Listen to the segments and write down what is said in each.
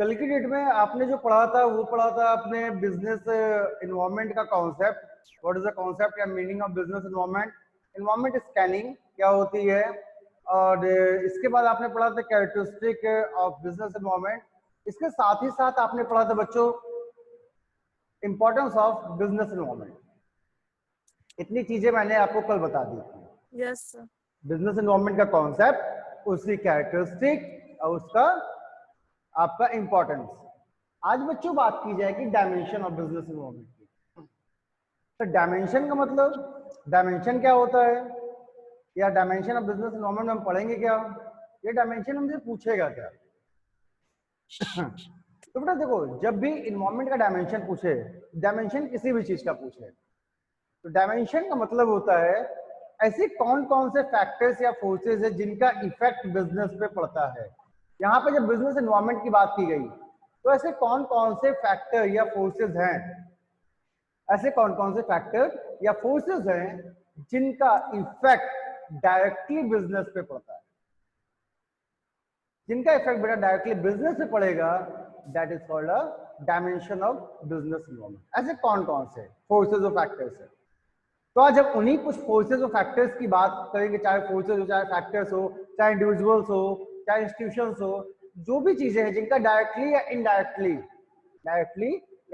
कल की डेट में आपने जो पढ़ा था वो पढ़ा था आपने बिजनेस इन्वायरमेंट का concept. What is the concept या meaning of business environment? Environment scanning क्या होती है, और इसके बाद आपने पढ़ा था कैरेक्टरिस्टिक ऑफ बिजनेस इन्वायरमेंट। इसके साथ ही साथ आपने पढ़ा था बच्चों इंपॉर्टेंस ऑफ बिजनेस इन्वायरमेंट। इतनी चीजें मैंने आपको कल बता दी थी। Yes sir. बिजनेस इन्वायरमेंट का कॉन्सेप्ट, उसकी कैरेक्टरिस्टिक और उसका आपका इंपॉर्टेंस। आज बच्चों बात की जाएगी डायमेंशन ऑफ बिजनेस इन्वायरमेंट की। तो डायमेंशन का मतलब, डायमेंशन क्या होता है या डायमेंशन ऑफ बिजनेस इन्वायरमेंट हम पढ़ेंगे क्या, ये डायमेंशन हमसे पूछेगा क्या? तो बेटा देखो, जब भी इन्वायरमेंट का डायमेंशन पूछे, डायमेंशन किसी भी चीज का पूछे, तो डायमेंशन का मतलब होता है ऐसे कौन कौन से फैक्टर्स या फोर्सेस है जिनका इफेक्ट बिजनेस पे पड़ता है। यहाँ पे जब बिजनेस एनवायरनमेंट की बात की गई तो ऐसे कौन कौन से फैक्टर या फोर्सेस हैं, ऐसे कौन कौन से फैक्टर या फोर्सेस हैं जिनका इफेक्ट डायरेक्टली बिजनेस पे पड़ता है। जिनका इफेक्ट बेटा डायरेक्टली बिजनेस पे पड़ेगा, that is called a dimension of business environment. ऐसे कौन कौन से फोर्सेस और फैक्टर्स है। तो आज जब उन्हीं कुछ फोर्सेस और फैक्टर्स की बात करेंगे, चाहे फोर्सेस हो, चाहे फैक्टर्स हो, चाहे इंडिविजुअल्स हो, चाहे इंस्टीट्यूशंस हो, जो भी चीजें हैं जिनका डायरेक्टली या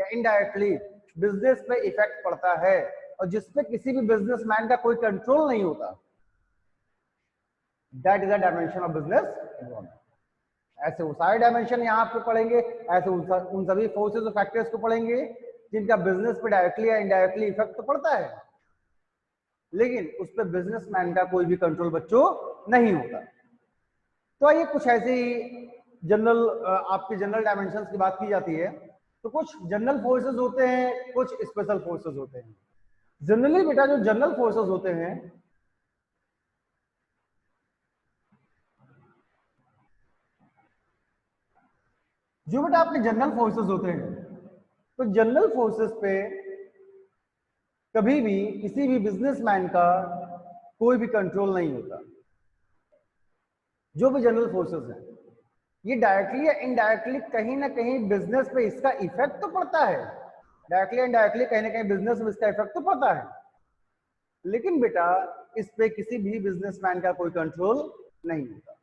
इनडायरेक्टली बिजनेस पे इफेक्ट पड़ता है और जिसपे किसी भी बिजनेसमैन का कोई कंट्रोल नहीं होता, that is a dimension of business environment. ऐसे वो सारे डायमेंशन यहाँ आपको पढ़ेंगे, ऐसे उन सभी फोर्सेस और फैक्टर्स को पढ़ेंगे जिनका बिजनेस पे डायरेक्टली या इनडायरेक्टली इफेक्ट तो पड़ता है, लेकिन उस पर बिजनेसमैन का कोई भी कंट्रोल बच्चों नहीं होता। तो आइए कुछ ऐसे ही जनरल आपके जनरल डायमेंशंस की बात की जाती है। तो कुछ जनरल फोर्सेस होते हैं, कुछ स्पेशल फोर्सेस होते हैं। जनरली बेटा जो जनरल फोर्सेस होते हैं, जो बेटा आपके जनरल फोर्सेस होते हैं, तो जनरल फोर्सेस पे कभी भी किसी भी बिजनेसमैन का कोई भी कंट्रोल नहीं होता। जो भी जनरल फोर्सेस हैं ये डायरेक्टली या इनडायरेक्टली कहीं ना कहीं बिजनेस पे इसका इफेक्ट तो पड़ता है, डायरेक्टली इनडायरेक्टली कहीं ना कहीं बिजनेस में इसका इफेक्ट तो पड़ता है, लेकिन बेटा इस पे किसी भी बिजनेसमैन का कोई कंट्रोल नहीं होता।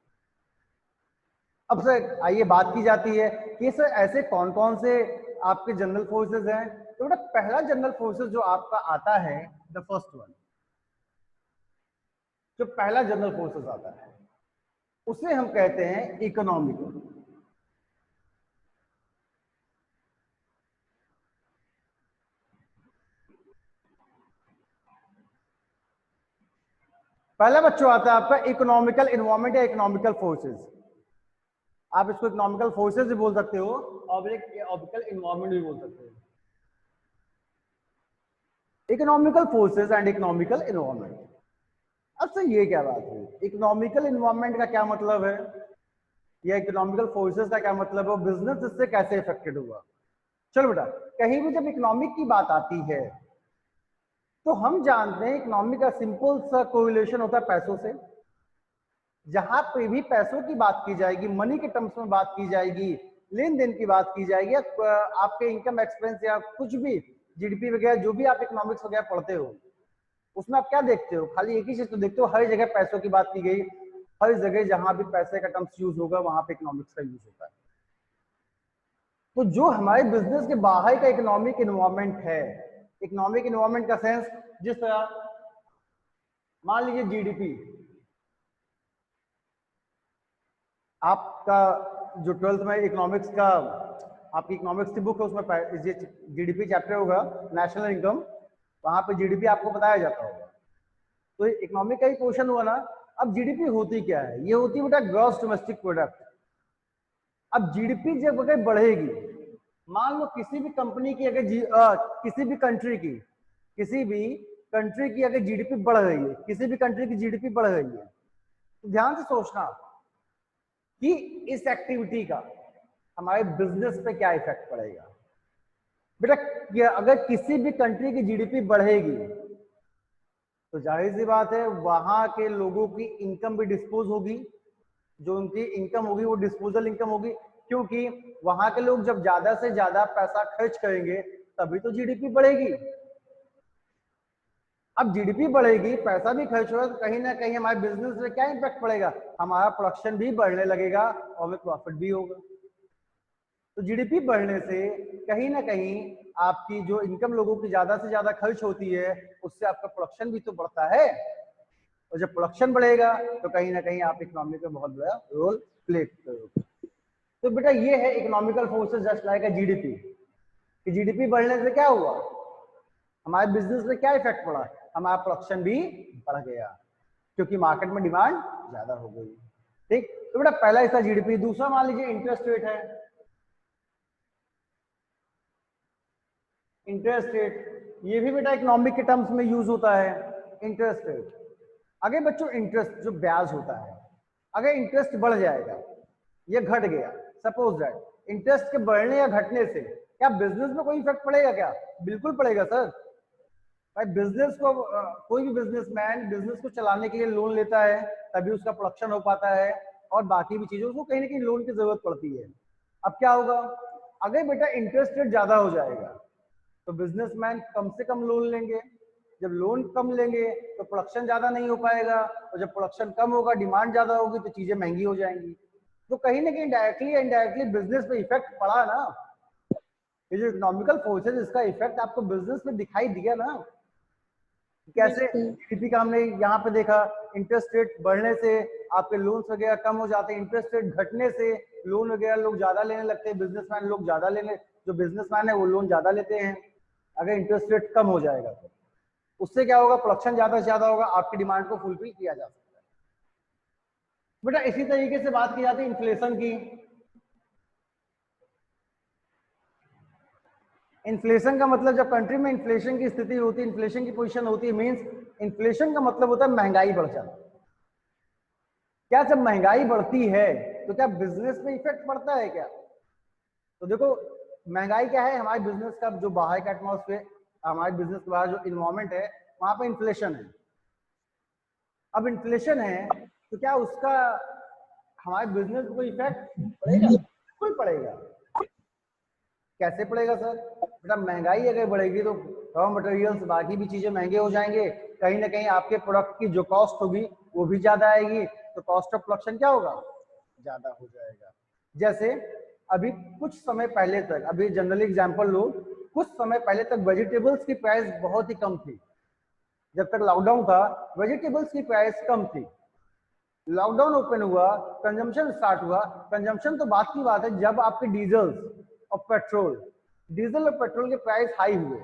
अब सर आइए बात की जाती है कि सर ऐसे कौन कौन से आपके जनरल फोर्सेस हैं। तो बेटा पहला जनरल फोर्सेस जो आपका आता है, द फर्स्ट वन, जो पहला जनरल फोर्सेस आता है उसे हम कहते हैं इकोनॉमिकल। पहला बच्चों आता है आपका इकोनॉमिकल इन्वायरमेंट या इकोनॉमिकल फोर्सेस। आप इसको इकोनॉमिकल फोर्सेस भी बोल सकते हो और इकोनॉमिकल इन्वायरमेंट भी बोल सकते हो। Economical forces and economical environment. अब से ये क्या बात है, इकोनॉमिकल इन्वायरमेंट का क्या मतलब है या इकोनॉमिकल फोर्सेस का क्या मतलब है, बिजनेस इससे कैसे इफेक्टेड हुआ। चलो बेटा, कहीं भी जब इकोनॉमिक की बात आती है तो हम जानते हैं इकोनॉमिक का सिंपल सा कोरिलेशन होता है पैसों से। जहां पे भी पैसों की बात की जाएगी, मनी के टर्म्स में बात की जाएगी, लेन देन की बात की जाएगी, आपके इनकम एक्सपेंस या कुछ भी जीडीपी वगैरह जो भी आप इकोनॉमिक्स वगैरह पढ़ते हो, उसमें आप क्या देखते हो, खाली एक ही चीज तो देखते हो, हर जगह पैसों की बात की गई, हर जगह जहां भी पैसे का टर्म्स यूज होगा वहां पे इकोनॉमिक्स का यूज होता है। तो जो हमारे बिजनेस के बाहर का इकोनॉमिक इन्वायरमेंट है, इकोनॉमिक इन्वायरमेंट का सेंस, जिस तरह मान लीजिए जीडीपी, आपका जो 12th में इकोनॉमिक्स का आपकी इकोनॉमिक्स की बुक है उसमें जीडीपी चैप्टर होगा, नेशनल इनकम, वहां पे जीडीपी आपको बताया जाता होगा। तो इकोनॉमिक का ही क्वेश्चन हुआ ना। अब जीडीपी होती क्या है, ये होती है बेटा ग्रॉस डोमेस्टिक प्रोडक्ट। अब जीडीपी जब अगर बढ़ेगी, मान लो किसी भी कंपनी की अगर किसी भी कंट्री की अगर जीडीपी बढ़ रही है, किसी भी कंट्री की जीडीपी बढ़ रही है, तो ध्यान से सोचना कि इस एक्टिविटी का हमारे बिजनेस पे क्या इफेक्ट पड़ेगा। बेटा अगर किसी भी कंट्री की जीडीपी बढ़ेगी तो जाहिर सी बात है वहां के लोगों की इनकम भी डिस्पोज होगी, जो उनकी इनकम होगी वो डिस्पोजल इनकम होगी, क्योंकि वहां के लोग जब ज्यादा से ज्यादा पैसा खर्च करेंगे तभी तो जीडीपी बढ़ेगी। अब जीडीपी बढ़ेगी, पैसा भी खर्च होगा, तो कहीं ना कहीं हमारे बिजनेस में क्या इम्पैक्ट पड़ेगा, हमारा प्रोडक्शन भी बढ़ने लगेगा और हमें प्रॉफिट भी होगा। तो जीडीपी बढ़ने से कहीं ना कहीं आपकी जो इनकम लोगों की ज्यादा से ज्यादा खर्च होती है, उससे आपका प्रोडक्शन भी तो बढ़ता है, और जब प्रोडक्शन बढ़ेगा तो कहीं ना कहीं आप इकोनॉमी का बहुत बड़ा रोल प्ले करोगे। तो बेटा ये है economical forces just like GDP. कि जीडीपी बढ़ने से क्या हुआ, हमारे बिजनेस में क्या इफेक्ट पड़ा, हमारा प्रोडक्शन भी बढ़ गया क्योंकि मार्केट में डिमांड ज्यादा हो गई। ठीक, तो बेटा पहला हिस्सा जीडीपी। दूसरा मान लीजिए इंटरेस्ट रेट है। इंटरेस्ट रेट ये भी बेटा इकोनॉमिक के टर्म्स में यूज होता है। इंटरेस्ट रेट, अगर बच्चों इंटरेस्ट जो ब्याज होता है, अगर इंटरेस्ट बढ़ जाएगा या घट गया, सपोज दैट इंटरेस्ट के बढ़ने या घटने से क्या बिजनेस में कोई इफेक्ट पड़ेगा क्या? बिल्कुल पड़ेगा सर। भाई बिजनेस को कोई भी बिजनेसमैन बिजनेस को चलाने के लिए लोन लेता है, तभी उसका प्रोडक्शन हो पाता है और बाकी भी चीजों को कहीं ना कहीं लोन की जरूरत पड़ती है। अब क्या होगा, अगर बेटा इंटरेस्ट रेट ज्यादा हो जाएगा तो बिजनेसमैन कम से कम लोन लेंगे, जब लोन कम लेंगे तो प्रोडक्शन ज्यादा नहीं हो पाएगा, और जब प्रोडक्शन कम होगा, डिमांड ज्यादा होगी, तो चीजें महंगी हो जाएंगी। तो कहीं ना कहीं डायरेक्टली या इनडायरेक्टली बिजनेस पे इफेक्ट पड़ा ना। ये जो इकोनॉमिकल फोर्सेज, इसका इफेक्ट आपको बिजनेस में दिखाई दिया ना। कैसे जीडीपी का हमने यहाँ पे देखा, इंटरेस्ट रेट बढ़ने से आपके लोन्स वगैरह कम हो जाते हैं, इंटरेस्ट रेट घटने से लोन वगैरह लोग ज्यादा लेने लगते हैं, बिजनेसमैन लोग ज्यादा लेने, जो बिजनेसमैन है वो लोन ज्यादा लेते हैं। अगर इंटरेस्ट रेट कम हो जाएगा तो उससे क्या होगा, प्रोडक्शन ज्यादा से ज्यादा होगा, आपकी डिमांड को फुलफिल किया जा सकता है। बेटा इसी तरीके से बात की जाती है इन्फ्लेशन की। इन्फ्लेशन का मतलब जब कंट्री में इन्फ्लेशन की स्थिति होती है, इन्फ्लेशन की पोजीशन होती है, मींस इन्फ्लेशन का मतलब होता है महंगाई बढ़ जाना। क्या जब महंगाई बढ़ती है तो क्या बिजनेस में इफेक्ट पड़ता है क्या? तो देखो महंगाई क्या है, हमारे बिजनेस का जो बाहर का एटमॉस्फेयर, हमारे बिजनेस के बाहर जो इन्वायरमेंट है, वहां पर इन्फ्लेशन है। अब इन्फ्लेशन है तो क्या उसका हमारे बिजनेस को इफेक्ट पड़ेगा? बिल्कुल पड़ेगा। कैसे पड़ेगा सर? बेटा महंगाई अगर बढ़ेगी तो रॉ मटेरियल्स बाकी भी चीजें महंगे हो जाएंगे, कहीं ना कहीं आपके प्रोडक्ट की जो कॉस्ट होगी वो भी ज्यादा आएगी, तो कॉस्ट ऑफ प्रोडक्शन क्या होगा, ज्यादा हो जाएगा। जैसे अभी कुछ समय पहले तक, अभी जनरली एग्जांपल लो, कुछ समय पहले तक वेजिटेबल्स की प्राइस बहुत ही कम थी। जब तक लॉकडाउन था वेजिटेबल्स की प्राइस कम थी। लॉकडाउन ओपन हुआ, कंजम्पशन स्टार्ट हुआ। कंजम्पशन तो बात की बात है, जब आपके डीजल और पेट्रोल के प्राइस हाई हुए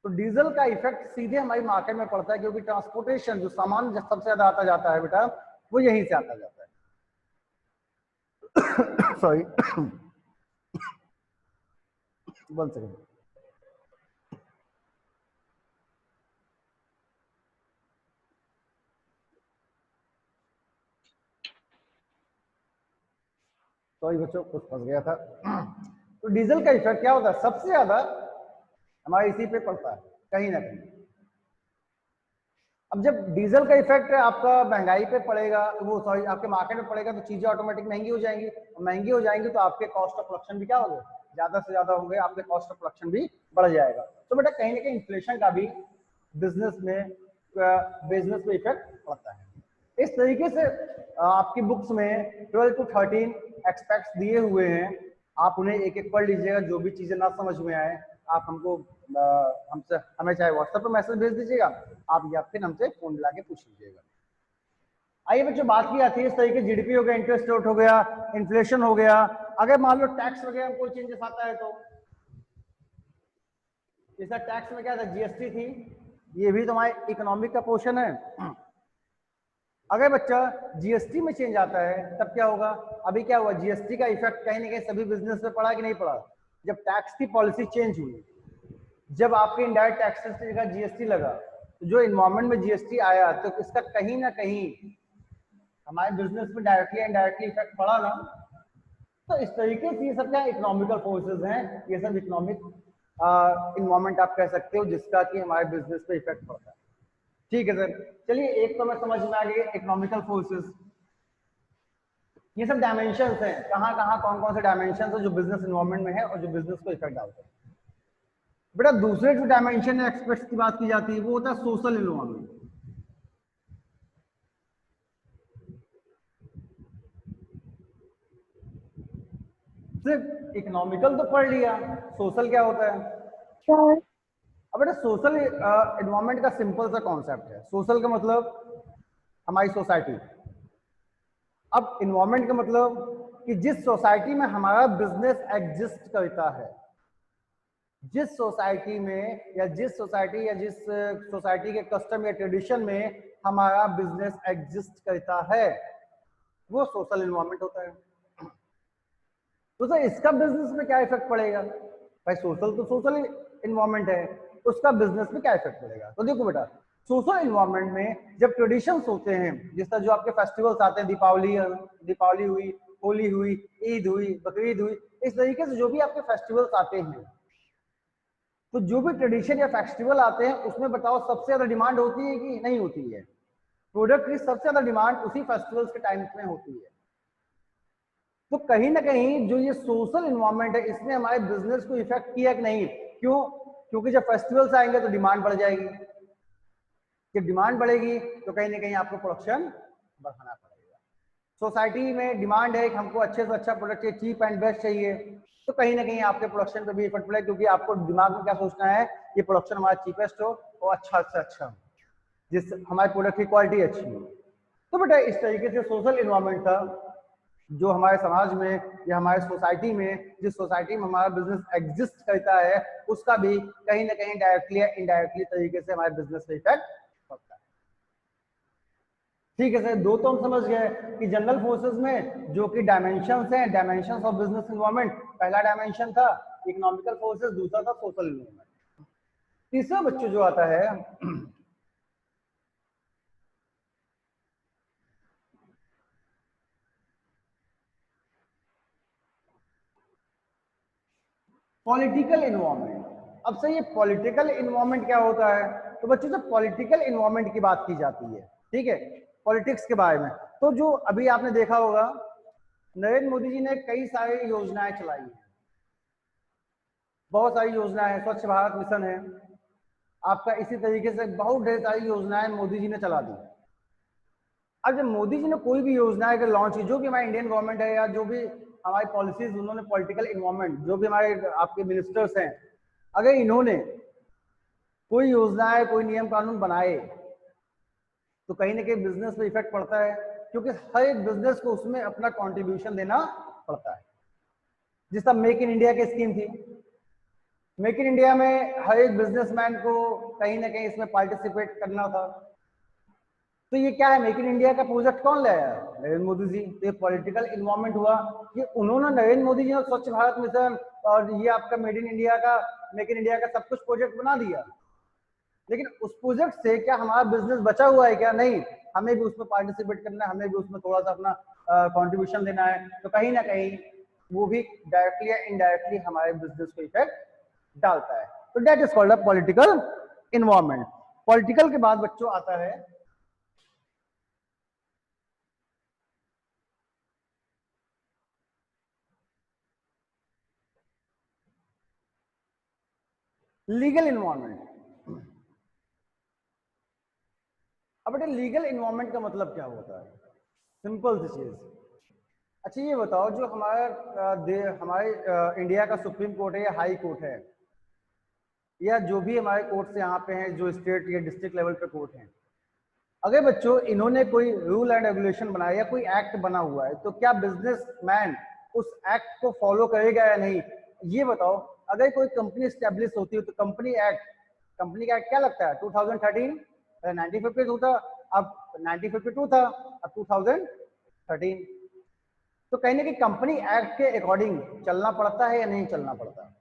तो डीजल का इफेक्ट सीधे हमारी मार्केट में पड़ता है, क्योंकि ट्रांसपोर्टेशन जो सामान सबसे ज्यादा आता जाता है बेटा, वो यहीं से आता जाता है। Sorry, 1 second. सॉरी बच्चों, कुछ फंस गया था। तो डीजल का इफेक्ट क्या होता है, सबसे ज्यादा हमारे इसी पे पड़ता है कहीं ना कहीं। अब जब डीजल का इफेक्ट आपका महंगाई पे पड़ेगा, वो सॉरी आपके मार्केट में पड़ेगा, तो चीजें ऑटोमेटिक महंगी हो जाएंगी, और महंगी हो जाएंगी तो आपके कॉस्ट ऑफ प्रोडक्शन भी क्या होंगे, ज्यादा से ज्यादा होंगे, आपके कॉस्ट ऑफ प्रोडक्शन भी बढ़ जाएगा। तो बेटा कहीं ना कहीं इन्फ्लेशन का भी बिजनेस में इफेक्ट पड़ता है। इस तरीके से आपकी बुक्स में 12 to 13 एक्सपेक्ट्स दिए हुए हैं, आप उन्हें एक एक पढ़ लीजिएगा। जो भी चीजें ना समझ में आए आप हमको हमें चाहे व्हाट्सएप पर मैसेज भेज दीजिएगा, आप या फिर हमसे फोन मिला के पूछ लीजिएगा। आइए बच्चों, बात की आती है इस तरीके, जीडीपी हो गया, इंटरेस्ट रेट हो गया, इन्फ्लेशन हो गया। अगर मान लो टैक्स वगैरह में कोई चेंजेस आता है तो, जैसा टैक्स में क्या था, जीएसटी थी, ये भी तुम्हारे इकोनॉमिक का पोर्शन है। अगर बच्चा जीएसटी में चेंज आता है तब क्या होगा, अभी क्या हुआ, जीएसटी का इफेक्ट कहीं ना कहीं सभी बिजनेस पे पड़ा कि नहीं पड़ा? जब टैक्स की पॉलिसी चेंज हुई, जब आपके इनडायरेक्ट टैक्सेस की जगह जीएसटी लगा, तो जो इन्वायरमेंट में जीएसटी आया, तो इसका कहीं ना कहीं हमारे बिजनेस में डायरेक्टली इनडायरेक्टली इफेक्ट पड़ा ना। तो इस तरीके से ये सब क्या इकोनॉमिकल फोर्सेज हैं, ये सब इकोनॉमिक इन्वायरमेंट आप कह सकते हो जिसका कि हमारे बिजनेस पे इफेक्ट पड़ता है। ठीक है सर, चलिए एक तो मैं समझ में आ गई इकोनॉमिकल फोर्सेस। ये सब डायमेंशंस हैं, कहाँ कहाँ कौन कौन से डायमेंशंस है जो बिजनेस इन्वायरमेंट में है और जो बिजनेस को इफेक्ट डालते हैं। बेटा दूसरे जो डायमेंशन है एक्सपेक्ट्स की बात की जाती है वो होता है सोशल इन्वायरमेंट। सिर्फ इकोनॉमिकल तो पढ़ लिया, सोशल क्या होता है? सर अब बेटा सोशल इन्वायरमेंट का सिंपल सा कॉन्सेप्ट है। सोशल का मतलब हमारी सोसाइटी, अब इन्वायरमेंट का मतलब कि जिस सोसाइटी में हमारा बिजनेस एग्जिस्ट करता है, जिस सोसाइटी में या जिस सोसाइटी के कस्टम या ट्रेडिशन में हमारा बिजनेस एग्जिस्ट करता है वो सोशल इन्वायरमेंट होता है। तो सर इसका बिजनेस में क्या इफेक्ट पड़ेगा? भाई सोशल तो सोशल इन्वायरमेंट है, उसका बिजनेस में क्या इफेक्ट पड़ेगा? तो देखो बेटा सोशल इन्वायरमेंट में जब ट्रेडिशंस होते हैं, जिस तरह जो आपके फेस्टिवल्स आते हैं, दीपावली हुई, होली हुई, ईद हुई, बकरीद हुई, इस तरीके से जो भी आपके फेस्टिवल्स आते हैं, तो जो भी ट्रेडिशन या फेस्टिवल आते हैं उसमें बताओ सबसे ज्यादा डिमांड होती है कि नहीं होती है? प्रोडक्ट की सबसे ज्यादा डिमांड उसी फेस्टिवल्स के टाइम में होती है। तो कहीं ना कहीं जो ये सोशल इन्वायरमेंट है इसने हमारे बिजनेस को इफेक्ट किया कि नहीं? क्यों? क्योंकि जब फेस्टिवल्स आएंगे तो डिमांड बढ़ जाएगी, जब डिमांड बढ़ेगी तो कहीं ना कहीं आपको प्रोडक्शन बढ़ाना पड़ेगा। सोसाइटी में डिमांड है कि हमको अच्छे से अच्छा प्रोडक्ट चाहिए, चीप एंड बेस्ट चाहिए, तो कहीं ना कहीं आपके प्रोडक्शन पे भी इफेक्ट पड़ेगा, क्योंकि आपको दिमाग में क्या सोचना है, ये प्रोडक्शन हमारा चीपेस्ट हो और अच्छा से अच्छा हो, जिससे हमारे प्रोडक्ट की क्वालिटी अच्छी हो। तो बेटा इस तरीके से सोशल इन्वायरमेंट था जो हमारे समाज में या हमारे सोसाइटी में, जिस सोसाइटी में हमारा बिजनेस एग्जिस्ट करता है, उसका भी कहीं ना कहीं डायरेक्टली या इनडायरेक्टली तरीके से हमारे बिजनेस पे इफेक्ट पड़ता है। ठीक है सर, दो तो हम समझ गए कि जनरल फोर्सेस में जो कि डायमेंशंस हैं, डायमेंशंस ऑफ बिजनेस इन्वायरमेंट, पहला डायमेंशन था इकोनॉमिकल फोर्सेस, दूसरा था सोशल इन्वायरमेंट। तीसरा बच्चों जो आता है पॉलिटिकल इन्वायरमेंट। अब सर ये पॉलिटिकल इन्वायरमेंट क्या होता है? तो बच्चों जब पॉलिटिकल इन्वायरमेंट की बात की जाती है, ठीक है, पॉलिटिक्स के बारे में, तो जो अभी आपने देखा होगा नरेंद्र मोदी जी ने कई सारी योजनाएं चलाई हैं, बहुत सारी योजनाएं हैं, स्वच्छ भारत मिशन है आपका, इसी तरीके से बहुत ढेर सारी योजनाएं मोदी जी ने चला दी। अब जब मोदी जी ने कोई भी योजना अगर लॉन्च की, जो भी हमारी इंडियन गवर्नमेंट है या जो भी हमारी पॉलिसीज, उन्होंने पॉलिटिकल इन्वायरमेंट, जो भी हमारे आपके मिनिस्टर्स हैं, अगर इन्होंने कोई योजनाएं कोई नियम कानून बनाए तो कहीं ना कहीं बिजनेस पे इफेक्ट पड़ता है, क्योंकि हर एक बिजनेस को उसमें अपना कंट्रीब्यूशन देना पड़ता है। जिस तरह मेक इन इंडिया की स्कीम थी, मेक इन इंडिया में हर एक बिजनेसमैन को कहीं ना कहीं इसमें पार्टिसिपेट करना था। तो ये क्या है, मेक इन इंडिया का प्रोजेक्ट कौन लाया? नरेंद्र मोदी जी। तो ये पॉलिटिकल इन्वायरमेंट हुआ कि उन्होंने, नरेंद्र मोदी जी ने स्वच्छ भारत मिशन और ये आपका मेड इन इंडिया का, मेक इन इंडिया का सब कुछ प्रोजेक्ट बना दिया, लेकिन उस प्रोजेक्ट से क्या हमारा बिजनेस बचा हुआ है क्या? नहीं, हमें भी उसमें पार्टिसिपेट करना है, हमें भी उसमें थोड़ा सा अपना कंट्रीब्यूशन देना है। तो कहीं ना कहीं वो भी डायरेक्टली या इनडायरेक्टली हमारे बिजनेस को इफेक्ट डालता है। तो that is called a political environment. Political के बाद बच्चों आता है लीगल इन्वायरमेंट। अब बेटा लीगल इन्वायरमेंट का मतलब क्या होता है? सिंपल सी चीज। अच्छा ये बताओ, जो हमारे इंडिया का सुप्रीम कोर्ट है या हाई कोर्ट है, या जो भी हमारे कोर्ट्स यहाँ पे हैं, जो स्टेट या डिस्ट्रिक्ट लेवल पे कोर्ट हैं, अगर बच्चों इन्होंने कोई रूल एंड रेगुलेशन बनाया या कोई एक्ट बना हुआ है, तो क्या बिजनेसमैन उस एक्ट को फॉलो करेगा या नहीं? ये बताओ। अगर कोई कंपनी स्टैब्लिश होती है तो कंपनी का एक्ट क्या लगता है? 2013, 1952 था, अब 1952 था, अब 2013। तो कहीं ना कहीं कंपनी एक्ट के अकॉर्डिंग चलना पड़ता है या नहीं चलना पड़ता?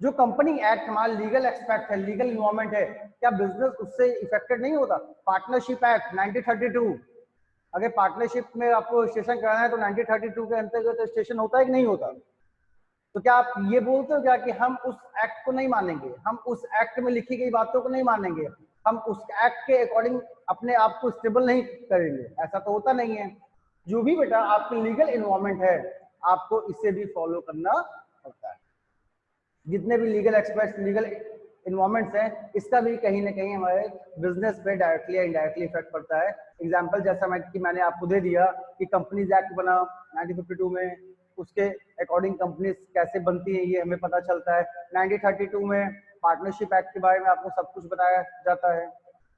जो कंपनी एक्ट हमारा लीगल एक्सपेक्ट है, लीगल इन्वायरमेंट है, क्या बिजनेस उससे इफेक्टेड नहीं होता? पार्टनरशिप एक्ट 1932, अगर पार्टनरशिप में आपको रजिस्ट्रेशन कराना है तो 1932 के अंतर्गत रजिस्ट्रेशन होता है कि नहीं होता? तो क्या आप ये बोलते हो क्या कि हम उस एक्ट को नहीं मानेंगे, हम उस एक्ट में लिखी गई बातों को नहीं मानेंगे, हम उस एक्ट के अकॉर्डिंग अपने आप को स्टेबल नहीं करेंगे? ऐसा तो होता नहीं है। जो भी बेटा आपकी लीगल इन्वायरमेंट है आपको इसे भी फॉलो करना पड़ता है। जितने भी लीगल एक्सपर्ट्स, लीगल इन्वायरमेंट्स हैं, इसका भी कहीं ना कहीं हमारे बिजनेस पे डायरेक्टली या इनडायरेक्टली इफेक्ट पड़ता है। एग्जांपल जैसा मैंने आपको दे दिया कि कंपनीज एक्ट बना 1952 में, उसके अकॉर्डिंग कंपनीज कैसे बनती है ये हमें पता चलता है। 1932 में पार्टनरशिप एक्ट के बारे में आपको सब कुछ बताया जाता है।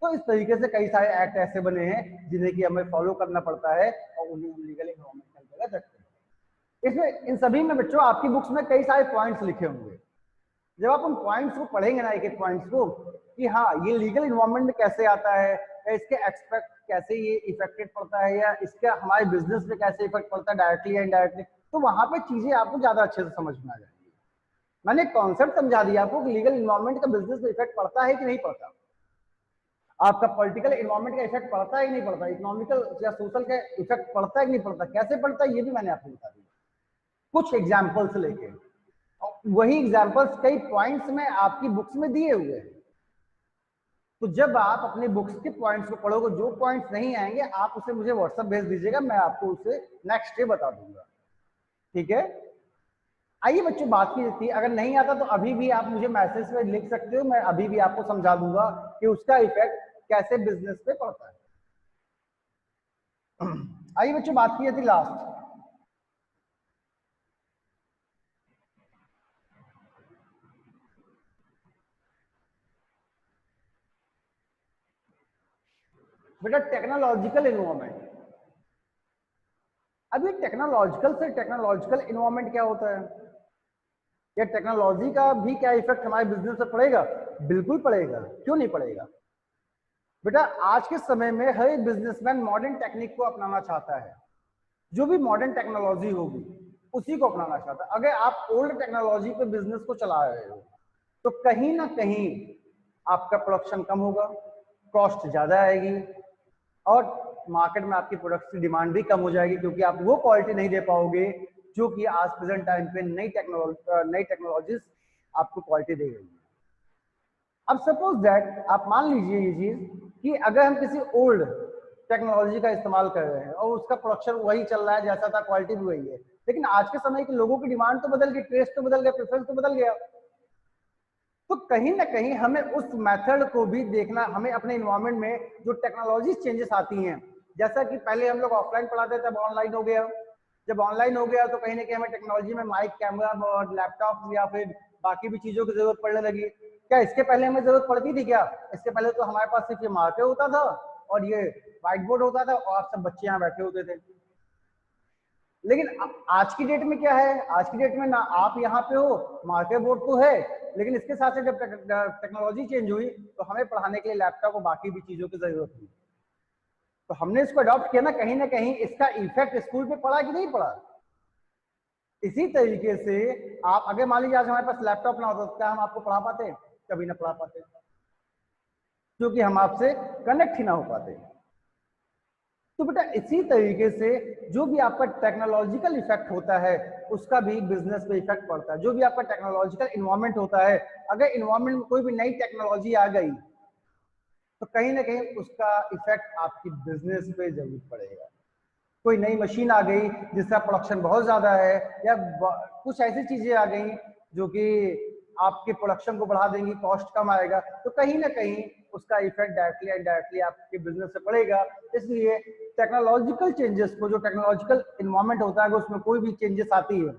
तो इस तरीके से कई सारे एक्ट ऐसे बने हैं जिन्हें कि हमें फॉलो करना पड़ता है और उन्हें हम लीगल इन्वायरमेंट के अंतर्गत रखते हैं। इसमें इन सभी में बच्चों आपकी बुक्स में कई सारे पॉइंट्स लिखे होंगे। जब आप उन पॉइंट्स को पढ़ेंगे ना, एक एक पॉइंट्स को, कि हाँ ये लीगल इन्वायरमेंट में कैसे आता है, या इसके एक्सपेक्ट कैसे ये इफेक्टेड पड़ता है, या इसका हमारे बिजनेस में कैसे इफेक्ट पड़ता है डायरेक्टली या इनडायरेक्टली, तो वहां पे चीजें आपको ज्यादा अच्छे से समझ में आ जाएंगी। मैंने कॉन्सेप्ट समझा दिया आपको कि लीगल इन्वायरमेंट का बिजनेस में इफेक्ट पड़ता है कि नहीं पड़ता, आपका पॉलिटिकल इन्वायरमेंट का इफेक्ट पड़ता है कि नहीं पड़ता, इकोनॉमिकल या सोशल का इफेक्ट पड़ता है कि नहीं पड़ता, कैसे पड़ता है ये भी मैंने आपको बता दिया कुछ एग्जाम्पल्स लेके। वही एग्जाम्पल्स कई पॉइंट्स में आपकी बुक्स में दिए हुए हैं। तो जब आप अपने बुक्स के पॉइंट्स को पढ़ोगे, जो पॉइंट्स नहीं आएंगे आप उसे मुझे व्हाट्सएप भेज दीजिएगा, मैं आपको उसे नेक्स्ट डे बता दूंगा। ठीक है, आइए बच्चों बात की थी, अगर नहीं आता तो अभी भी आप मुझे मैसेज में लिख सकते हो, मैं अभी भी आपको समझा दूंगा कि उसका इफेक्ट कैसे बिजनेस पे पड़ता है। आइए बच्चों बात की थी लास्ट, बेटा टेक्नोलॉजिकल इन्वायरमेंट। अभी टेक्नोलॉजिकल से टेक्नोलॉजिकल इन्वायरमेंट क्या होता है, या टेक्नोलॉजी का भी क्या इफेक्ट हमारे बिजनेस पे पड़ेगा? बिल्कुल पड़ेगा, क्यों नहीं पड़ेगा बेटा। आज के समय में हर एक बिजनेसमैन मॉडर्न टेक्निक को अपनाना चाहता है, जो भी मॉडर्न टेक्नोलॉजी होगी उसी को अपनाना चाहता है। अगर आप ओल्ड टेक्नोलॉजी पे बिजनेस को चला रहे हो तो कहीं ना कहीं आपका प्रोडक्शन कम होगा, कॉस्ट ज्यादा आएगी, और मार्केट में आपकी प्रोडक्ट की डिमांड भी कम हो जाएगी, क्योंकि आप वो क्वालिटी नहीं दे पाओगे जो कि आज प्रेजेंट टाइम पे नई टेक्नोलॉजीज आपको क्वालिटी दे रही है। अब सपोज दैट आप मान लीजिए ये चीज कि अगर हम किसी ओल्ड टेक्नोलॉजी का इस्तेमाल कर रहे हैं और उसका प्रोडक्शन वही चल रहा है जैसा था, क्वालिटी भी वही है, लेकिन आज के समय के लोगों की डिमांड तो बदल गई, टेस्ट तो बदल गया, प्रेफरेंस तो बदल गया, तो कहीं ना कहीं हमें उस मेथड को भी देखना, हमें अपने इन्वायरमेंट में जो टेक्नोलॉजी चेंजेस आती हैं, जैसा कि पहले हम लोग ऑफलाइन पढ़ाते थे, अब ऑनलाइन हो गया। जब ऑनलाइन हो गया तो कहीं ना कहीं हमें टेक्नोलॉजी में माइक, कैमरा और लैपटॉप या फिर बाकी भी चीजों की जरूरत पड़ने लगी। क्या इसके पहले हमें जरूरत पड़ती थी क्या? इसके पहले तो हमारे पास सिर्फ ये मार्कर होता था और ये व्हाइट बोर्ड होता था और आप सब बच्चे यहाँ बैठे होते थे। लेकिन आज की डेट में क्या है, आज की डेट में ना आप यहाँ पे हो, मार्कर बोर्ड तो है, लेकिन इसके साथ जब टेक्नोलॉजी चेंज हुई तो हमें पढ़ाने के लिए लैपटॉप और बाकी भी चीजों की जरूरत हुई, तो हमने इसको अडॉप्ट किया ना कहीं इसका इफेक्ट स्कूल पे पड़ा कि नहीं पड़ा। इसी तरीके से आप अगर मान लीजिए आज हमारे पास लैपटॉप ना होता तो क्या हम आपको पढ़ा पाते? कभी ना पढ़ा पाते, क्योंकि हम आपसे कनेक्ट ही ना हो पाते। तो बेटा इसी तरीके से जो भी आपका टेक्नोलॉजिकल इफेक्ट होता है उसका भी बिजनेस पे इफेक्ट पड़ता है। जो भी आपका टेक्नोलॉजिकल इन्वायरमेंट होता है, अगर इन्वायरमेंट में कोई भी नई टेक्नोलॉजी आ गई तो कहीं ना कहीं उसका इफेक्ट आपकी बिजनेस पे जरूर पड़ेगा। कोई नई मशीन आ गई जिसका प्रोडक्शन बहुत ज्यादा है, या कुछ ऐसी चीजें आ गई जो कि आपके प्रोडक्शन को बढ़ा देंगी, कॉस्ट कम आएगा, तो कहीं ना कहीं उसका इफेक्ट डायरेक्टली या इनडायरेक्टली आपके बिजनेस से पड़ेगा। इसलिए टेक्नोलॉजिकल चेंजेस को, जो टेक्नोलॉजिकल इन्वायरमेंट होता है, अगर उसमें कोई भी चेंजेस आती है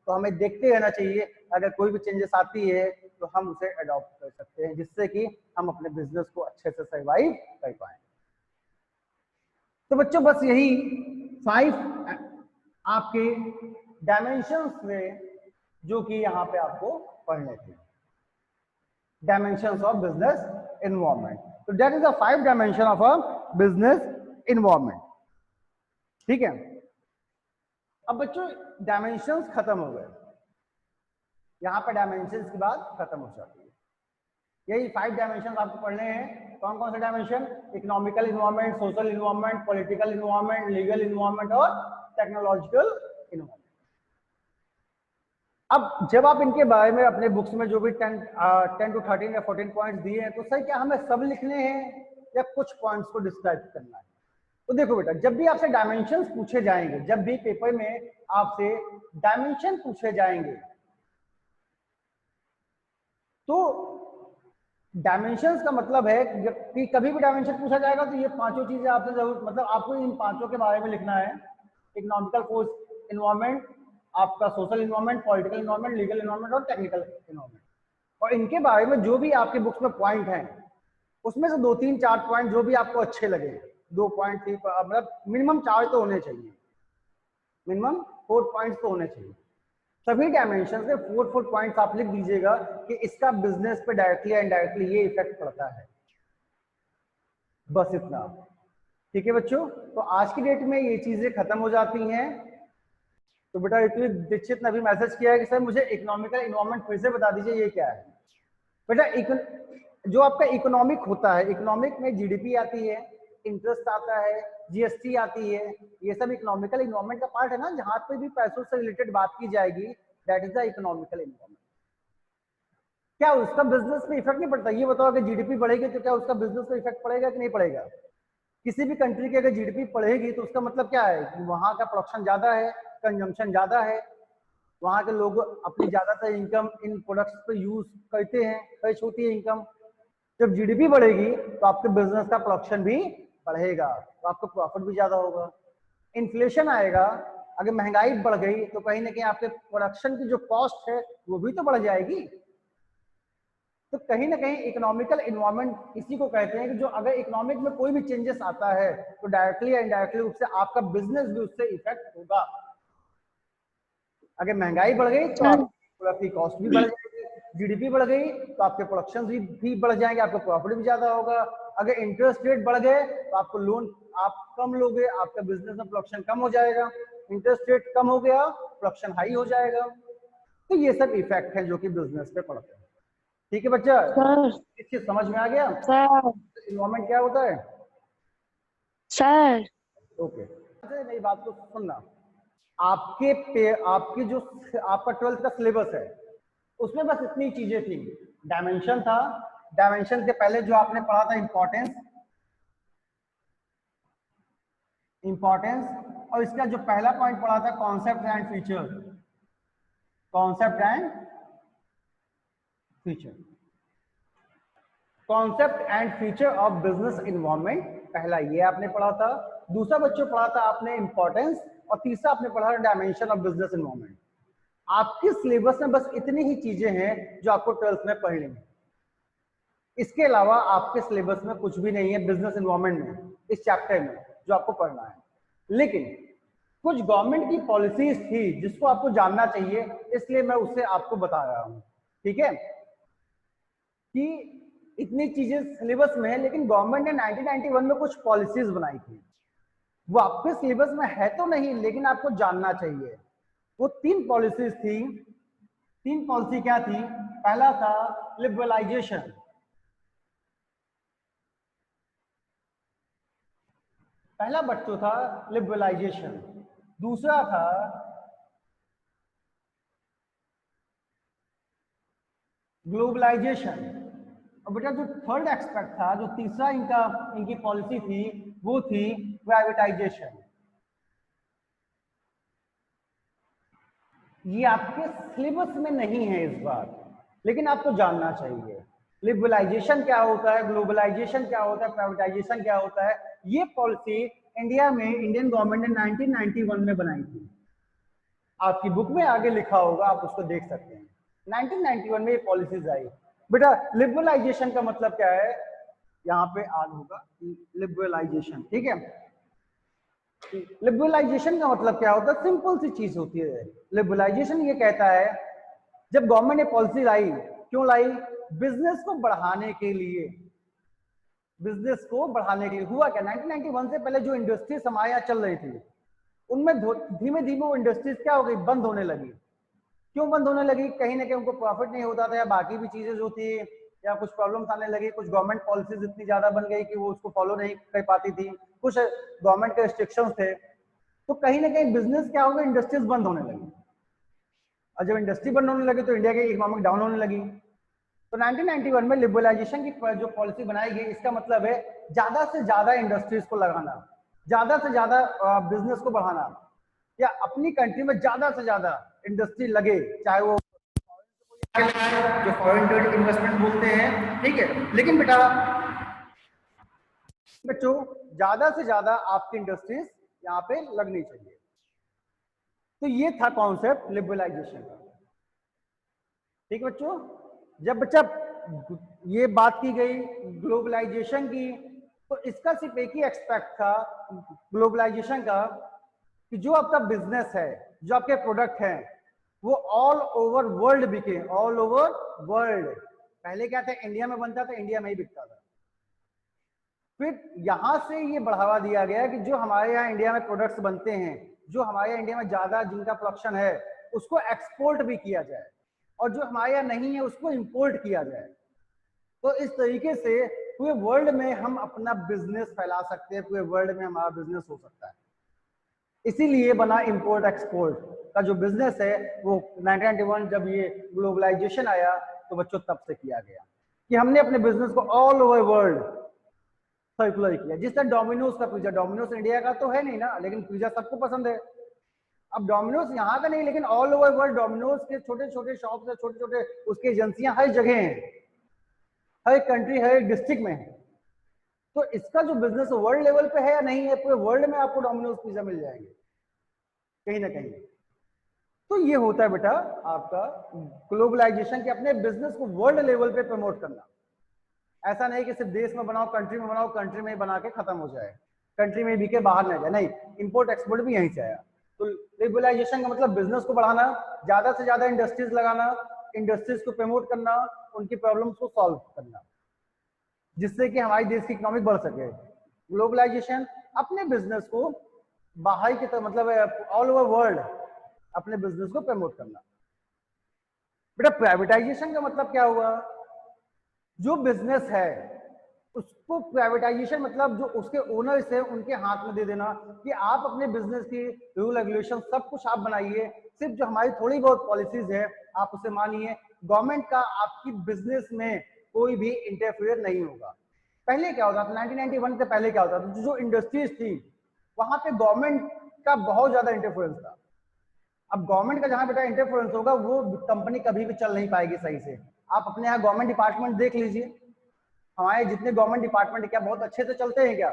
तो हमें देखते रहना चाहिए। अगर कोई भी चेंजेस आती है तो हम उसे अडॉप्ट कर सकते हैं, जिससे कि हम अपने बिजनेस को अच्छे से सर्वाइव कर पाए। तो बच्चों बस यही 5 आपके डायमेंशंस में जो कि यहाँ पे आपको पढ़ने थे, डायमेंशंस ऑफ बिजनेस इन्वायरमेंट। तो that is the 5 dimension of a business environment. ठीक है, अब बच्चों डायमेंशंस खत्म हो गए, यहाँ पे डायमेंशंस की बात खत्म हो जाती है। यही 5 डायमेंशन आपको पढ़ने हैं। कौन कौन से dimension? Economical environment, social environment, political environment, legal environment और टेक्नोलॉजिकल इन्वायरमेंट। अब जब आप इनके बारे में अपने बुक्स में जो भी 10 to 13 या 14 पॉइंट्स दिए हैं, तो सर क्या हमें सब लिखने हैं या कुछ पॉइंट्स को डिस्क्राइब करना है? तो देखो बेटा, जब भी आपसे डायमेंशंस पूछे जाएंगे, जब भी पेपर में आपसे डायमेंशन पूछे जाएंगे, तो डायमेंशंस का मतलब है कि कभी भी डायमेंशन पूछा जाएगा तो ये पांचों चीजें आपसे जरूर, मतलब आपको इन पांचों के बारे में लिखना है। इकोनॉमिकल फोर्स इन्वायरमेंट, आपका social environment, political environment, legal environment और टेक्निकल इन्वायरमेंट। और इनके बारे में जो भी आपके बुक्स में पॉइंट हैं, उसमें से 2-3-4 पॉइंट जो भी आपको अच्छे लगे, 2 पॉइंट 3, मतलब मिनिमम 4 तो होने चाहिए, मिनिमम 4 पॉइंट्स तो होने चाहिए। सभी डायमेंशन से 4 पॉइंट्स आप लिख दीजिएगा कि इसका बिजनेस पे डायरेक्टली या इनडायरेक्टली ये इफेक्ट पड़ता है, बस इतना। ठीक है बच्चों, तो आज की डेट में ये चीजें खत्म हो जाती हैं। तो बेटा ऋत्विक दीक्षित ने अभी मैसेज किया है कि सर मुझे इकोनॉमिकल इन्वायरमेंट फिर से बता दीजिए ये क्या है। बेटा जो आपका इकोनॉमिक होता है, इकोनॉमिक में जीडीपी आती है, इंटरेस्ट आता है, जीएसटी आती है, ये सब इकोनॉमिकल इन्वायरमेंट का पार्ट है ना, जहां पे भी पैसों से रिलेटेड बात की जाएगी, that is the economical environment. क्या उसका बिजनेस पे इफेक्ट नहीं पड़ता? ये बताओ कि जीडीपी बढ़ेगी तो क्या उसका बिजनेस पे इफेक्ट पड़ेगा कि नहीं पड़ेगा? किसी भी कंट्री की अगर जीडीपी बढ़ेगी तो उसका मतलब क्या है कि वहां का प्रोडक्शन ज्यादा है, कंजम्पशन ज्यादा है, वहां के लोग अपनी ज्यादातर इनकम इन प्रोडक्ट्स पे यूज करते हैं, खर्च होती है इनकम। जब जीडीपी बढ़ेगी तो आपके बिजनेस का प्रोडक्शन भी बढ़ेगा, तो आपको प्रॉफिट भी ज्यादा होगा। इन्फ्लेशन आएगा, अगर महंगाई बढ़ गई तो कहीं ना कहीं आपके प्रोडक्शन की जो कॉस्ट है वो भी तो बढ़ जाएगी। तो कहीं ना कहीं इकोनॉमिकल इन्वायरमेंट इसी को कहते हैं कि जो अगर इकोनॉमिक में कोई भी चेंजेस आता है तो डायरेक्टली या इनडायरेक्टली उससे आपका बिजनेस भी उससे इफेक्ट होगा। अगर महंगाई बढ़ गई तो आपकी कॉस्ट भी बढ़ जाएगी, जीडीपी बढ़ गई तो आपके प्रोडक्शन भी बढ़ जाएंगे, आपका प्रॉफिट भी ज्यादा होगा। अगर इंटरेस्ट रेट बढ़ गए तो आपको लोन आप कम लोगे, आपका बिजनेस में प्रोडक्शन कम हो जाएगा, इंटरेस्ट रेट कम हो गया, प्रोडक्शन हाई हो जाएगा। तो ये सब इफेक्ट है जो कि बिजनेस पे पड़ते हैं। ठीक है बच्चा, इस चीज समझ में आ गया? इन्वायरमेंट क्या होता है सर? ओके, मेरी बात को सुनना। आपकी जो आपका 12th का सिलेबस है उसमें बस इतनी चीजें थी। डायमेंशन था, डायमेंशन के पहले जो आपने पढ़ा था इंपॉर्टेंस, और इसका जो पहला पॉइंट पढ़ा था concept and feature, concept and feature, concept and feature of business environment, पहला ये आपने पढ़ा था। दूसरा बच्चों पढ़ा था आपने इंपॉर्टेंस, और तीसरा आपने पढ़ा डायमेंशन ऑफ बिजनेस इन्वायरमेंट। आपके सिलेबस में बस इतनी ही चीजें हैं जो आपको 12th में पढ़नी है। इसके अलावा आपके सिलेबस में कुछ भी नहीं है बिजनेस इन्वायरमेंट में, इस चैप्टर में जो आपको पढ़ना है। लेकिन कुछ गवर्नमेंट की पॉलिसीज थी जिसको आपको जानना चाहिए, इसलिए मैं उससे आपको बता रहा हूं। ठीक है, कि इतनी चीजें सिलेबस में है, लेकिन गवर्नमेंट ने 1991 में कुछ पॉलिसीज बनाई थी, वो आपके सिलेबस में है तो नहीं, लेकिन आपको जानना चाहिए। वो 3 पॉलिसीज थी। 3 पॉलिसी क्या थी? पहला था लिबरलाइजेशन, पहला बच्चों था लिबरलाइजेशन। दूसरा था ग्लोबलाइजेशन, और बेटा जो थर्ड एक्सपेक्ट था, जो तीसरा इनकी पॉलिसी थी, वो थी प्राइवेटाइजेशन। ये आपके सिलेबस में नहीं है इस बार, लेकिन आपको जानना चाहिए लिबरलाइजेशन क्या होता है, ग्लोबलाइजेशन क्या होता है, प्राइवेटाइजेशन क्या होता है। ये पॉलिसी इंडिया में इंडियन गवर्नमेंट ने 1991 में बनाई थी। आपकी बुक में आगे लिखा होगा, आप उसको देख सकते हैं। 1991 में ये पॉलिसीज आई। बेटा लिबरलाइजेशन का मतलब क्या है, यहाँ पे आग होगा लिबरलाइजेशन। ठीक है, लिबरलाइजेशन का मतलब क्या होता है? सिंपल सी चीज होती है। लिबरलाइजेशन ये कहता है, जब गवर्नमेंट ने पॉलिसी लाई, क्यों लाई? बिजनेस को बढ़ाने के लिए। बिजनेस को बढ़ाने के लिए हुआ क्या, 1991 से पहले जो इंडस्ट्रीज हमारे यहाँ चल रही थी, उनमें धीमे धीमे वो इंडस्ट्रीज क्या हो गई, बंद होने लगी। क्यों बंद होने लगी? कहीं ना कहीं उनको प्रॉफिट नहीं होता था, या बाकी भी चीजें जो थी, या कुछ प्रॉब्लम्स आने लगी। कुछ गवर्नमेंट पॉलिसीज इतनी ज्यादा बन गई कि वो उसको फॉलो नहीं कर पाती थी, कुछ गवर्नमेंट के रिस्ट्रिक्शंस थे। तो कहीं ना कहीं बिजनेस क्या हो गया, इंडस्ट्रीज बंद होने लगी। और जब इंडस्ट्री बंद होने लगी तो इंडिया की इकोनॉमिक डाउन होने लगी। तो 1991 में लिबरलाइजेशन की जो पॉलिसी बनाई गई, इसका मतलब है ज्यादा से ज्यादा इंडस्ट्रीज को लगाना, ज्यादा से ज्यादा बिजनेस को बढ़ाना, या अपनी कंट्री में ज्यादा से ज्यादा इंडस्ट्री लगे, चाहे वो जो फॉरेन डायरेक्ट इन्वेस्टमेंट बोलते हैं, ठीक है। लेकिन बेटा बच्चों ज्यादा से ज्यादा आपकी इंडस्ट्रीज यहाँ पे लगनी चाहिए। तो ये था कॉन्सेप्ट लिबरलाइजेशन का, ठीक है बच्चों। जब बच्चा ये बात की गई ग्लोबलाइजेशन की, तो इसका सिर्फ एक ही एक्सपेक्ट था ग्लोबलाइजेशन का कि जो आपका बिजनेस है, जो आपके प्रोडक्ट हैं, वो ऑल ओवर वर्ल्ड बिके, ऑल ओवर वर्ल्ड। पहले क्या था, इंडिया में बनता था, इंडिया में ही बिकता था। फिर यहां से ये बढ़ावा दिया गया कि जो हमारे यहाँ इंडिया में प्रोडक्ट्स बनते हैं, जो हमारे यहाँ इंडिया में ज्यादा जिनका प्रोडक्शन है, उसको एक्सपोर्ट भी किया जाए, और जो हमारे यहाँ नहीं है उसको इंपोर्ट किया जाए। तो इस तरीके से पूरे वर्ल्ड में हम अपना बिजनेस फैला सकते हैं, पूरे वर्ल्ड में हमारा बिजनेस हो सकता है। इसीलिए बना इंपोर्ट एक्सपोर्ट का जो बिजनेस है वो 1991 जब ये ग्लोबलाइजेशन आया तो बच्चों तब से किया गया कि हमने अपने बिजनेस को ऑल ओवर वर्ल्ड सर्कुलर किया। जिस तरह डोमिनोज का पिज्जा, डोमिनोज इंडिया का तो है नहीं ना, लेकिन पिज्जा सबको पसंद है। अब डोमिनोज यहाँ का नहीं, लेकिन ऑल ओवर वर्ल्ड डोमिनोज के छोटे छोटे शॉप्स है, छोटे छोटे उसकी एजेंसियां हर जगह हैं, हर कंट्री हर डिस्ट्रिक्ट में है। तो इसका जो बिजनेस वर्ल्ड लेवल पे है या नहीं है, पूरे वर्ल्ड में आपको डोमिनोज पिज्जा मिल जाएंगे कहीं ना कहीं। तो ये होता है बेटा आपका ग्लोबलाइजेशन के अपने बिजनेस को वर्ल्ड लेवल पे प्रमोट करना। ऐसा नहीं कि सिर्फ देश में बनाओ, कंट्री में बनाओ, कंट्री में बना के खत्म हो जाए, कंट्री में बिके बाहर ना जाए, नहीं, इंपोर्ट एक्सपोर्ट भी यहीं से आया। तो लिबरलाइजेशन का मतलब बिजनेस को बढ़ाना, ज्यादा से ज्यादा इंडस्ट्रीज लगाना, इंडस्ट्रीज को प्रमोट करना, उनकी प्रॉब्लम्स को सॉल्व करना, जिससे कि हमारी देश की इकोनॉमिक बढ़ सके। ग्लोबलाइजेशन अपने बिजनेस को बाहर की तरफ, मतलब ऑल ओवर वर्ल्ड अपने बिजनेस को प्रमोट करना। बेटा प्राइवेटाइजेशन का मतलब क्या हुआ, जो बिजनेस है उसको प्राइवेटाइजेशन मतलब जो उसके ओनर्स है उनके हाथ में दे देना कि आप अपने बिजनेस की रूल रेगुलेशन सब कुछ आप बनाइए, सिर्फ जो हमारी थोड़ी बहुत पॉलिसीज है आप उसे मानिए, गवर्नमेंट का आपकी बिजनेस में कोई भी इंटरफेयर नहीं होगा। पहले क्या होता था, 1991 से पहले क्या होता था, जो इंडस्ट्रीज थी वहां पे गवर्नमेंट का बहुत ज्यादा इंटरफेरेंस था। अब गवर्नमेंट का जहां बेटा इंटरफेरेंस होगा वो कंपनी कभी भी चल नहीं पाएगी सही से। आप अपने यहाँ गवर्नमेंट डिपार्टमेंट देख लीजिए, हमारे जितने गवर्नमेंट डिपार्टमेंट क्या बहुत अच्छे से चलते हैं क्या?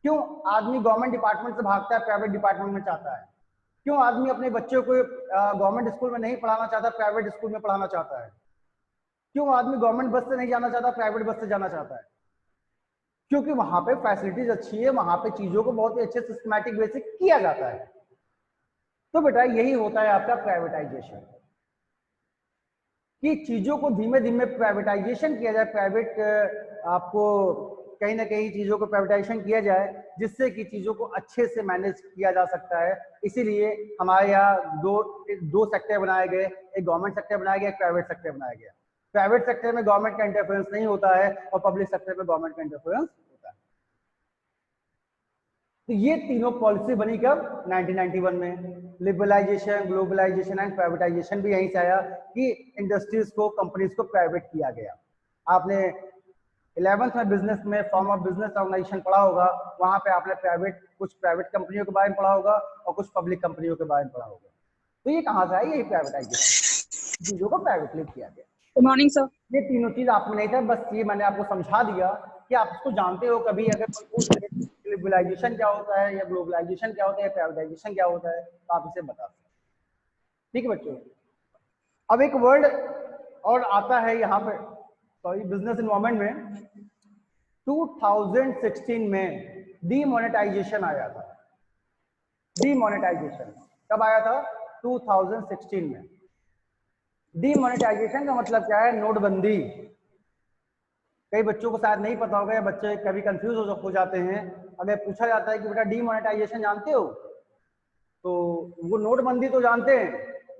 क्यों आदमी गवर्नमेंट डिपार्टमेंट से भागता है, प्राइवेट डिपार्टमेंट में चाहता है? क्यों आदमी अपने बच्चों को गवर्नमेंट स्कूल में नहीं पढ़ाना चाहता, प्राइवेट स्कूल में पढ़ाना चाहता है? क्यों आदमी गवर्नमेंट बस से नहीं जाना चाहता, प्राइवेट बस से जाना चाहता है? क्योंकि वहां पे फैसिलिटीज अच्छी है, वहां पे चीजों को बहुत ही अच्छे सिस्टमैटिक वे से किया जाता है। तो बेटा यही होता है आपका प्राइवेटाइजेशन, कि चीजों को धीमे धीमे प्राइवेटाइजेशन किया जाए, प्राइवेट आपको कहीं ना कहीं चीजों को प्राइवेटाइजेशन किया जाए जिससे कि चीजों को अच्छे से मैनेज किया जा सकता है। इसीलिए हमारे यहाँ दो सेक्टर बनाए गए, एक गवर्नमेंट सेक्टर बनाया गया, एक प्राइवेट सेक्टर बनाया गया। प्राइवेट सेक्टर में गवर्नमेंट का इंटरफेरेंस नहीं होता है और पब्लिक सेक्टर में गवर्नमेंट का इंटरफेरेंस होता है। तो ये तीनों पॉलिसी बनी कब? 1991 में। लिबरलाइजेशन, ग्लोबलाइजेशन एंड प्राइवेटाइजेशन भी यहीं से आया कि इंडस्ट्रीज को, कंपनीज को प्राइवेट किया गया। आपने 11th में बिजनेस में फॉर्म ऑफ बिजनेस ऑर्गेनाइजेशन पढ़ा होगा, वहां पे आपने कुछ प्राइवेट कंपनियों के बारे में पढ़ा होगा और कुछ पब्लिक कंपनियों के बारे में पढ़ा होगा। तो ये कहाँ से आई? यही प्राइवेटाइजेशन, चीजों को प्राइवेटली किया गया। Good morning sir. ये तीनों चीज आपको नहीं था, बस ये मैंने आपको समझा दिया कि आप इसको जानते हो। कभी अगर कोई पूछ ले लिबरलाइजेशन क्या होता है या ग्लोबलाइजेशन क्या होता है या प्राइवेटाइजेशन क्या होता है तो आप इसे बता सकते हैं। ठीक है बच्चों, अब एक वर्ड और आता है यहाँ पे, सॉरी, बिजनेस इन्वायरमेंट में 2016 में डीमोनेटाइजेशन आया था। डीमोनेटाइजेशन कब आया था? 2016 में। डीमोनेटाइजेशन का मतलब क्या है? नोटबंदी। कई बच्चों को शायद नहीं पता होगा या बच्चे कभी कंफ्यूज हो जाते हैं। अगर पूछा जाता है कि बेटा डीमोनेटाइजेशन जानते हो, तो वो नोटबंदी तो जानते हैं,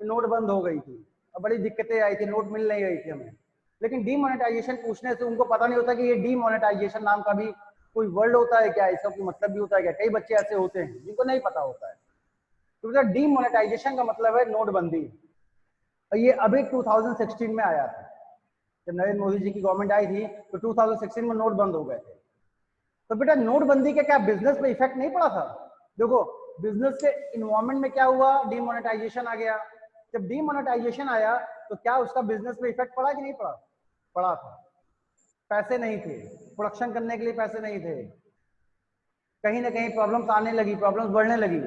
नोट बंद हो गई थी और बड़ी दिक्कतें आई थी, नोट मिल नहीं रही थी हमें। लेकिन डीमोनेटाइजेशन पूछने से उनको पता नहीं होता कि ये डीमोनेटाइजेशन नाम का भी कोई वर्ड होता है क्या, इसका कोई मतलब भी होता है क्या। कई बच्चे ऐसे होते हैं जिनको नहीं पता होता है। तो बेटा डीमोनेटाइजेशन का मतलब है नोटबंदी, और ये अभी 2016 में आया था। जब नरेंद्र मोदी जी की गवर्नमेंट आई थी तो 2016 में नोट बंद हो गए थे। तो बेटा नोटबंदी के क्या बिजनेस पे इफेक्ट नहीं पड़ा था? देखो बिजनेस के इन्वायरमेंट में क्या हुआ, डीमोनेटाइजेशन आ गया। जब डीमोनेटाइजेशन आया तो क्या उसका बिजनेस पे इफेक्ट पड़ा कि नहीं पड़ा? पड़ा था। पैसे नहीं थे, प्रोडक्शन करने के लिए पैसे नहीं थे, कहीं ना कहीं प्रॉब्लम्स आने लगी, प्रॉब्लम्स बढ़ने लगी।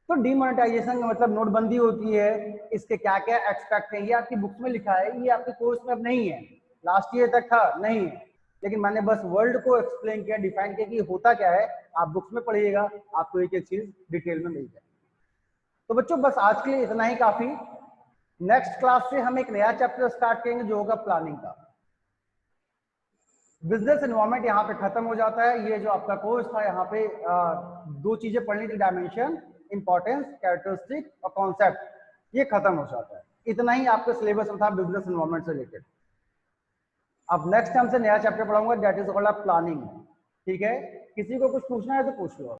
तो डीमोनेटाइजेशन का मतलब नोटबंदी होती है। इसके क्या क्या एक्सपेक्ट है ये आपकी बुक्स में लिखा है, ये आपके कोर्स में अब नहीं है, लास्ट ईयर तक था नहीं है, लेकिन मैंने बस वर्ल्ड को एक्सप्लेन किया, डिफाइन किया कि होता क्या है। आप बुक्स में पढ़िएगा, आपको एक एक चीज डिटेल में मिल जाए। तो बच्चों बस आज के लिए इतना ही काफी। नेक्स्ट क्लास से हम एक नया चैप्टर स्टार्ट करेंगे जो होगा प्लानिंग का। बिजनेस एनवायरनमेंट यहाँ पे खत्म हो जाता है। ये जो आपका कोर्स था यहाँ पे दो चीजें पढ़नी थी, डायमेंशन, इंपॉर्टेंस, कैरेक्टरिस्टिक और कॉन्सेप्ट, ये खत्म हो जाता है। इतना ही आपके सिलेबस में था बिजनेस एनवायरनमेंट से रिलेटेड। अब नेक्स्ट टाइम से नया चैप्टर पढ़ाऊंगा, दैट इज कॉल्ड प्लानिंग। ठीक है, किसी को कुछ पूछना है तो पूछ लो।